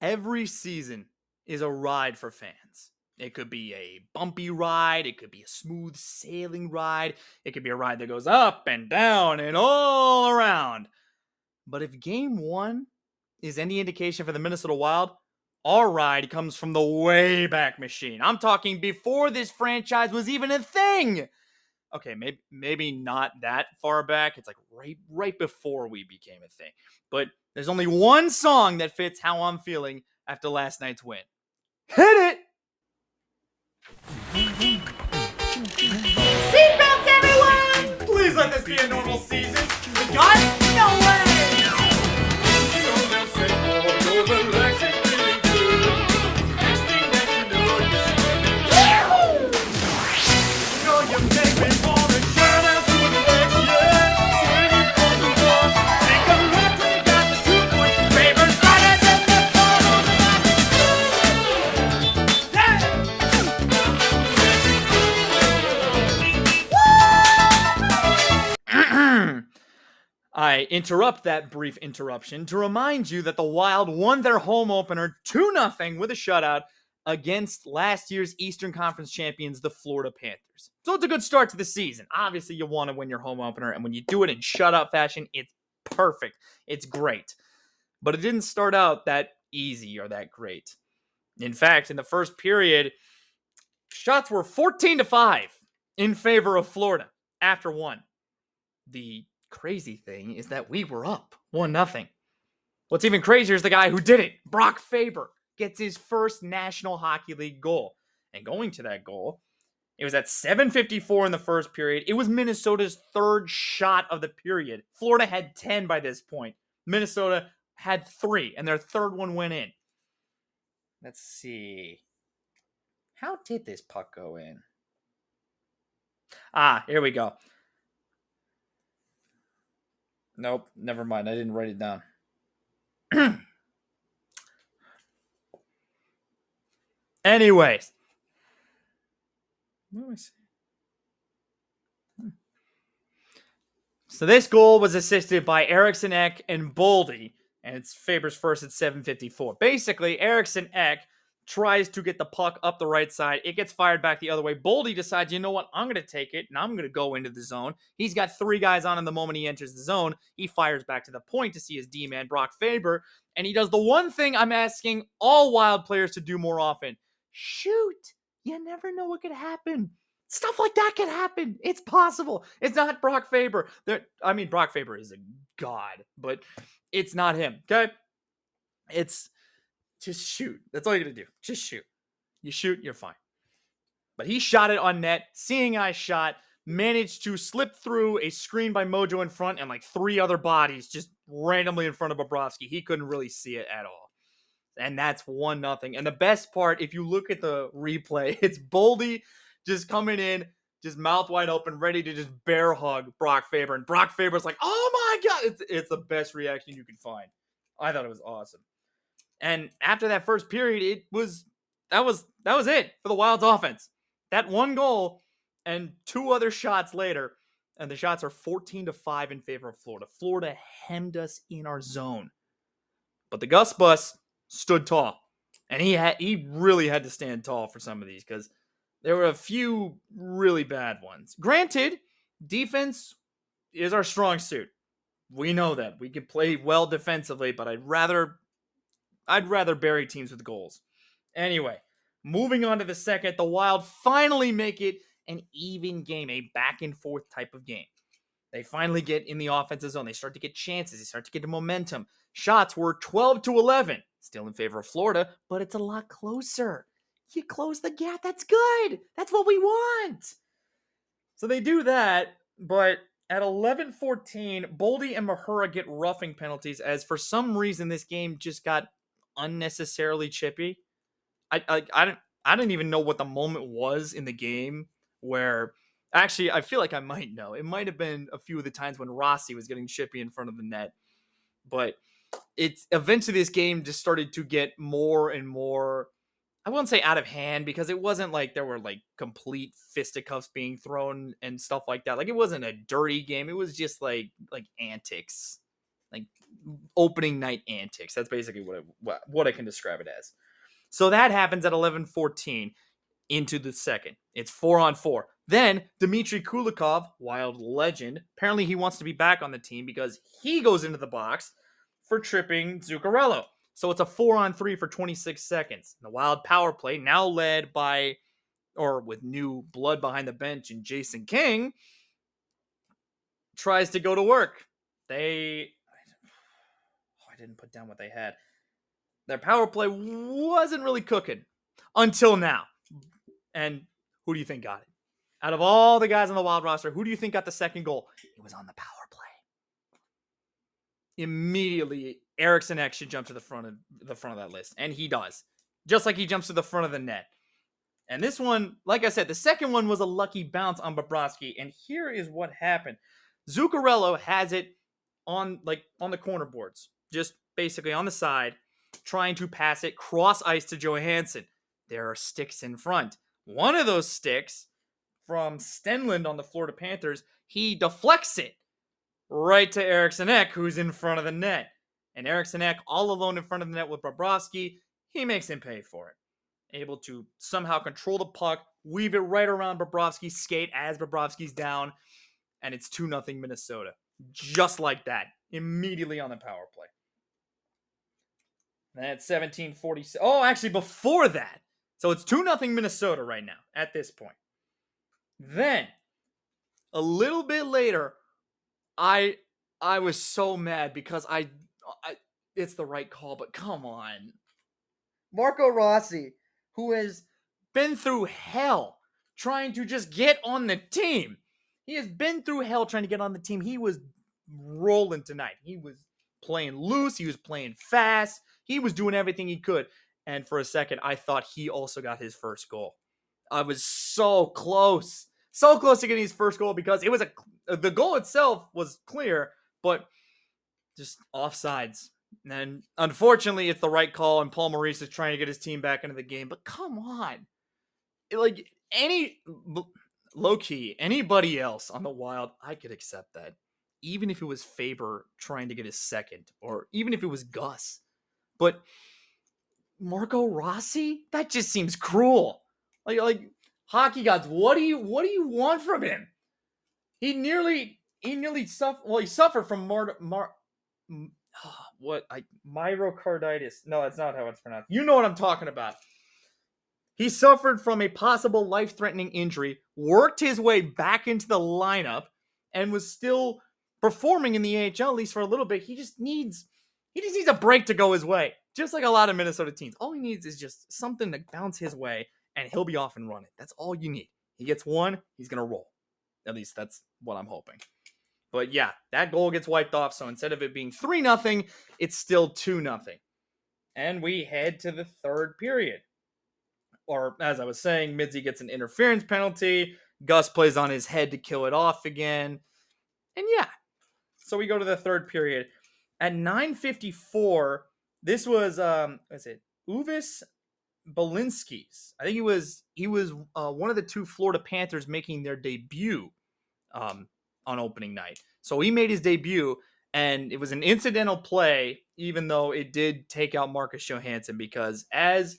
Every season is a ride for fans. It could be a bumpy ride, it could be a smooth sailing ride, it could be a ride that goes up and down and all around. But if game one is any indication for the Minnesota Wild, our ride comes from the way back machine. I'm talking before this franchise was even a thing. Okay, maybe not that far back. It's like right before we became a thing. But there's only one song that fits how I'm feeling after last night's win. Hit it! Seatbelts, everyone! Please let this be a normal season. We got it? No way! I interrupt that brief interruption to remind you that the Wild won their home opener 2-0 with a shutout against last year's Eastern Conference champions, the Florida Panthers. So it's a good start to the season. Obviously, you want to win your home opener, and when you do it in shutout fashion, it's perfect. It's great. But it didn't start out that easy or that great. In fact, in the first period, shots were 14-5 in favor of Florida after one. The crazy thing is that we were up 1-0. What's even crazier is the guy who did it, Brock Faber, gets his first National Hockey League goal. And going to that goal, it was at 7:54 in the first period. It was Minnesota's third shot of the period. Florida had 10 by this point. Minnesota had 3, and their third one went in. Let's see. How did this puck go in? Here we go. Nope, never mind. I didn't write it down. Anyways. What do I say? So this goal was assisted by Eriksson Ek and Boldy, and it's Faber's first at 7:54. Basically, Eriksson Ek tries to get the puck up the right side. It gets fired back the other way. Boldy decides, you know what? I'm going to take it, and I'm going to go into the zone. He's got 3 guys on him the moment he enters the zone. He fires back to the point to see his D-man, Brock Faber, and he does the one thing I'm asking all Wild players to do more often. Shoot! You never know what could happen. Stuff like that can happen. It's possible. It's not Brock Faber. Brock Faber is a god, but it's not him, okay? It's just shoot. That's all you gotta do. Just shoot. You shoot, you're fine. But he shot it on net. Seeing eye shot. Managed to slip through a screen by Mojo in front and like 3 other bodies just randomly in front of Bobrovsky. He couldn't really see it at all. And that's 1-0. And the best part, if you look at the replay, it's Boldy just coming in, just mouth wide open, ready to just bear hug Brock Faber. And Brock Faber's like, oh my God. It's the best reaction you can find. I thought it was awesome. And after that first period, that was it for the Wild's offense. That one goal and 2 other shots later, and the shots are 14-5 in favor of Florida. Florida hemmed us in our zone. But the Gus Bus stood tall. And he really had to stand tall for some of these because there were a few really bad ones. Granted, defense is our strong suit. We know that. We can play well defensively, but I'd rather bury teams with goals. Anyway, moving on to the second, the Wild finally make it an even game, a back and forth type of game. They finally get in the offensive zone. They start to get chances. They start to get the momentum. Shots were 12-11, still in favor of Florida, but it's a lot closer. You close the gap. That's good. That's what we want. So they do that, but at 11:14, Boldy and Mahura get roughing penalties as for some reason this game just got unnecessarily chippy. I didn't even know what the moment was in the game where actually I feel like I might know. It might have been a few of the times when Rossi was getting chippy in front of the net. But it's eventually this game just started to get more and more, I won't say out of hand because it wasn't like there were like complete fisticuffs being thrown and stuff like that. Like it wasn't a dirty game. It was just like antics. Like opening night antics. That's basically what I can describe it as. So that happens at 11:14 into the second. It's 4-on-4. Then Dmitry Kulikov, wild legend, apparently he wants to be back on the team because he goes into the box for tripping Zuccarello. So it's a 4-on-3 for 26 seconds. The Wild power play, now led by, or with new blood behind the bench and Jason King, tries to go to work. I didn't put down what they had. Their power play wasn't really cooking until now. And who do you think got it? Out of all the guys on the Wild roster, who do you think got the second goal? It was on the power play. Immediately, Eriksson Ek should jump to the front of that list, and he does. Just like he jumps to the front of the net. And this one, like I said, the second one was a lucky bounce on Bobrovsky. And here is what happened. Zuccarello has it on the corner boards, just basically on the side, trying to pass it cross ice to Johansson. There are sticks in front. One of those sticks from Stenlund on the Florida Panthers, he deflects it right to Eriksson Ek, who's in front of the net. And Eriksson Ek, all alone in front of the net with Bobrovsky, he makes him pay for it. Able to somehow control the puck, weave it right around Bobrovsky's skate as Bobrovsky's down, and it's 2-0 Minnesota. Just like that. Immediately on the power play. And at 17:46. Oh, actually, before that. So it's 2-0 Minnesota right now at this point. Then, a little bit later, I was so mad because I it's the right call, but come on. Marco Rossi, who has been through hell trying to just get on the team. He has been through hell trying to get on the team. He was rolling tonight. He was playing loose. He was playing fast. He was doing everything he could. And for a second, I thought he also got his first goal. I was so close. So close to getting his first goal because it was the goal itself was clear, but just offsides. And unfortunately, it's the right call, and Paul Maurice is trying to get his team back into the game. But come on. Low-key, anybody else on the Wild, I could accept that. Even if it was Faber trying to get his second, or even if it was Gus. But Marco Rossi? That just seems cruel. Like hockey gods, what do you want from him? He nearly suffered. Well, he suffered from myocarditis. No, that's not how it's pronounced. You know what I'm talking about. He suffered from a possible life-threatening injury, worked his way back into the lineup, and was still performing in the AHL, at least for a little bit. He just needs a break to go his way. Just like a lot of Minnesota teams. All he needs is just something to bounce his way, and he'll be off and running. That's all you need. He gets one, he's going to roll. At least that's what I'm hoping. But yeah, that goal gets wiped off, so instead of it being 3-0, it's still 2-0. And we head to the third period. Or, as I was saying, Midzi gets an interference penalty. Gus plays on his head to kill it off again. And yeah, so we go to the third period. At 9:54, this was, Uvis Belinsky's. I think he was one of the two Florida Panthers making their debut on opening night. So he made his debut, and it was an incidental play, even though it did take out Marcus Johansson, because as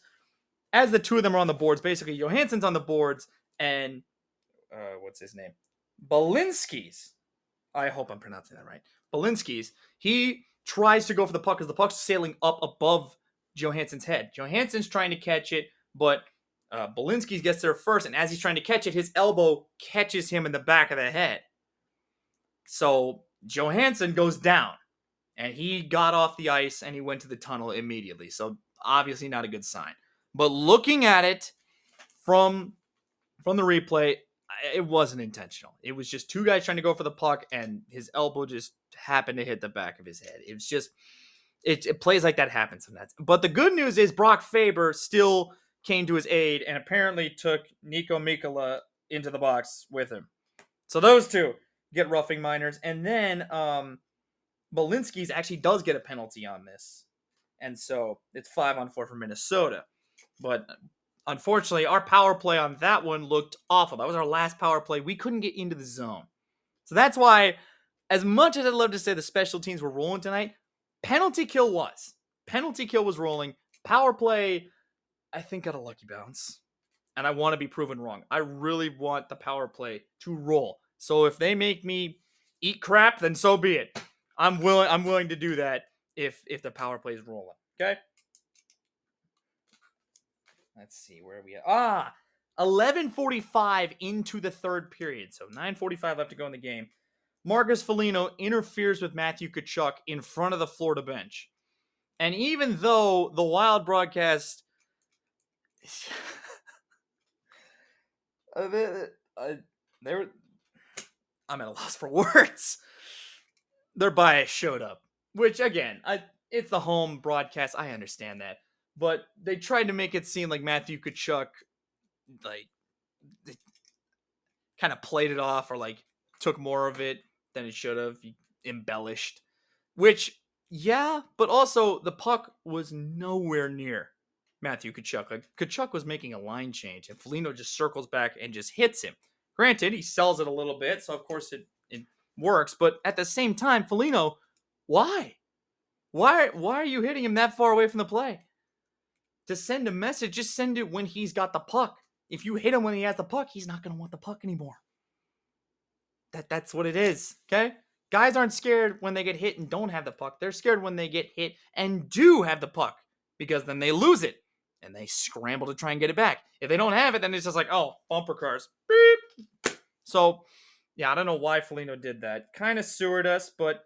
the two of them are on the boards, basically Johansson's on the boards, and what's his name? Belinsky's. I hope I'm pronouncing that right. Belinsky's. He tries to go for the puck because the puck's sailing up above Johansson's head. Johansson's trying to catch it, but Belinsky's gets there first, and as he's trying to catch it, his elbow catches him in the back of the head. So Johansson goes down, and he got off the ice, and he went to the tunnel immediately. So obviously not a good sign. But looking at it from the replay, it wasn't intentional. It was just two guys trying to go for the puck, and his elbow just happened to hit the back of his head. It was just, it plays like that happens sometimes. But the good news is Brock Faber still came to his aid and apparently took Nico Mikkola into the box with him. So those two get roughing minors. And then Belinsky's actually does get a penalty on this. And so it's 5-on-4 for Minnesota. But unfortunately, our power play on that one looked awful. That was our last power play. We couldn't get into the zone. So that's why, as much as I'd love to say the special teams were rolling tonight, Penalty kill was. Penalty kill was rolling. Power play, I think, got a lucky bounce. And I want to be proven wrong. I really want the power play to roll. So if they make me eat crap, then so be it. I'm willing to do that if the power play is rolling. Okay? Let's see where are we at. 11:45 into the third period. So 9:45 left to go in the game. Marcus Foligno interferes with Matthew Tkachuk in front of the Florida bench. And even though the Wild broadcast they were I'm at a loss for words. Their bias showed up, which again, it's the home broadcast. I understand that, but they tried to make it seem like Matthew Tkachuk, like, kind of played it off or like took more of it than it should have. He embellished, which yeah, but also the puck was nowhere near Matthew Tkachuk. Like Tkachuk was making a line change, and Foligno just circles back and just hits him. Granted, he sells it a little bit, so of course it works. But at the same time, Foligno, why? Why are you hitting him that far away from the play? To send a message, just send it when he's got the puck. If you hit him when he has the puck, he's not going to want the puck anymore. That's what it is, okay? Guys aren't scared when they get hit and don't have the puck. They're scared when they get hit and do have the puck, because then they lose it and they scramble to try and get it back. If they don't have it, then it's just like, oh, bumper cars. Beep. So, yeah, I don't know why Foligno did that. Kind of sewered us, but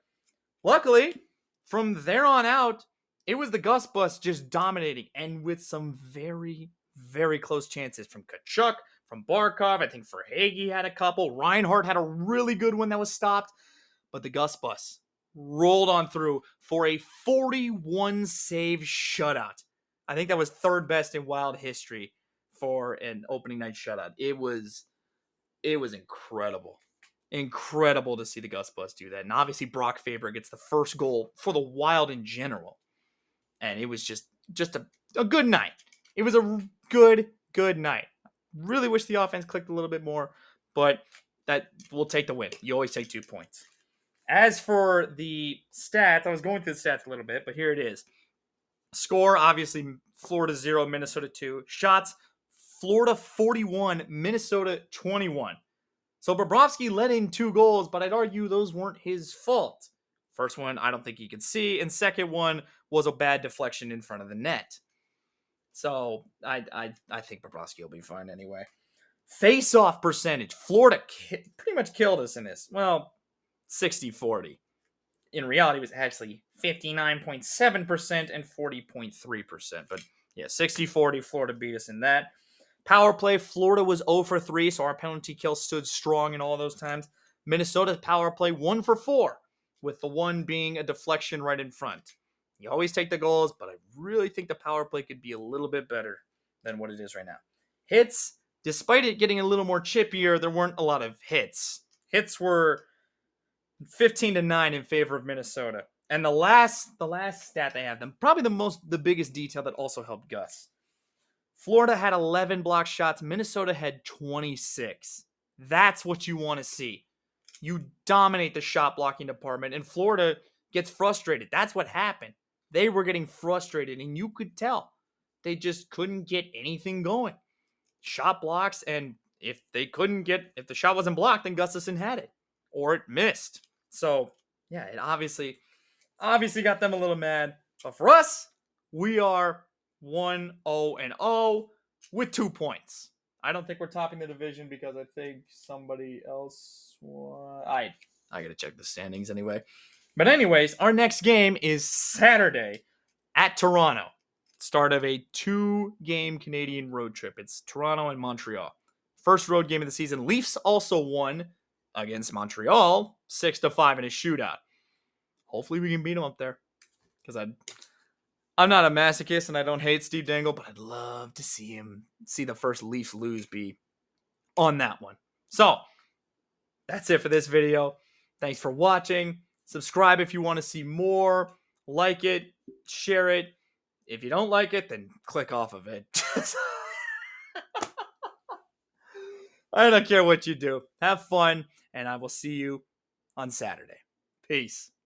luckily, from there on out, it was the Gus bus just dominating, and with some very, very close chances from Tkachuk, from Barkov. I think Verhaeghe had a couple. Reinhardt had a really good one that was stopped. But the Gus bus rolled on through for a 41 save shutout. I think that was third best in Wild history for an opening night shutout. It was incredible. Incredible to see the Gus bus do that. And obviously Brock Faber gets the first goal for the Wild in general. And it was just a good night. It was a good night. Really wish the offense clicked a little bit more, but that will take the win. You always take 2 points. As for the stats, I was going through the stats a little bit, but here it is. Score, obviously, Florida 0, Minnesota 2. Shots, Florida 41, Minnesota 21. So Bobrovsky let in 2 goals, but I'd argue those weren't his fault. First one, I don't think he could see, and second one was a bad deflection in front of the net. So I think Bobrovsky will be fine anyway. Face-off percentage. Florida pretty much killed us in this. Well, 60-40. In reality, it was actually 59.7% and 40.3%. But yeah, 60-40, Florida beat us in that. Power play, Florida was 0 for 3, so our penalty kill stood strong in all those times. Minnesota's power play 1 for 4, with the one being a deflection right in front. You always take the goals, but I really think the power play could be a little bit better than what it is right now. Hits, despite it getting a little more chippier, there weren't a lot of hits. Hits were 15-9 in favor of Minnesota. And the last stat they have, probably the biggest detail that also helped Gus. Florida had 11 block shots. Minnesota had 26. That's what you want to see. You dominate the shot blocking department, and Florida gets frustrated. That's what happened. They were getting frustrated, and you could tell. They just couldn't get anything going. Shot blocks, and if the shot wasn't blocked, then Gustafsson had it. Or it missed. So, yeah, it obviously got them a little mad. But for us, we are 1-0-0 with 2 points. I don't think we're topping the division because I think somebody else I got to check the standings anyway. But anyways, our next game is Saturday at Toronto. Start of a 2-game Canadian road trip. It's Toronto and Montreal. First road game of the season. Leafs also won against Montreal 6-5 in a shootout. Hopefully we can beat them up there. Because I'm not a masochist and I don't hate Steve Dangle, but I'd love to see the first Leafs lose be on that one. So, that's it for this video. Thanks for watching. Subscribe if you want to see more. Like it. Share it. If you don't like it, then click off of it. I don't care what you do. Have fun, and I will see you on Saturday. Peace.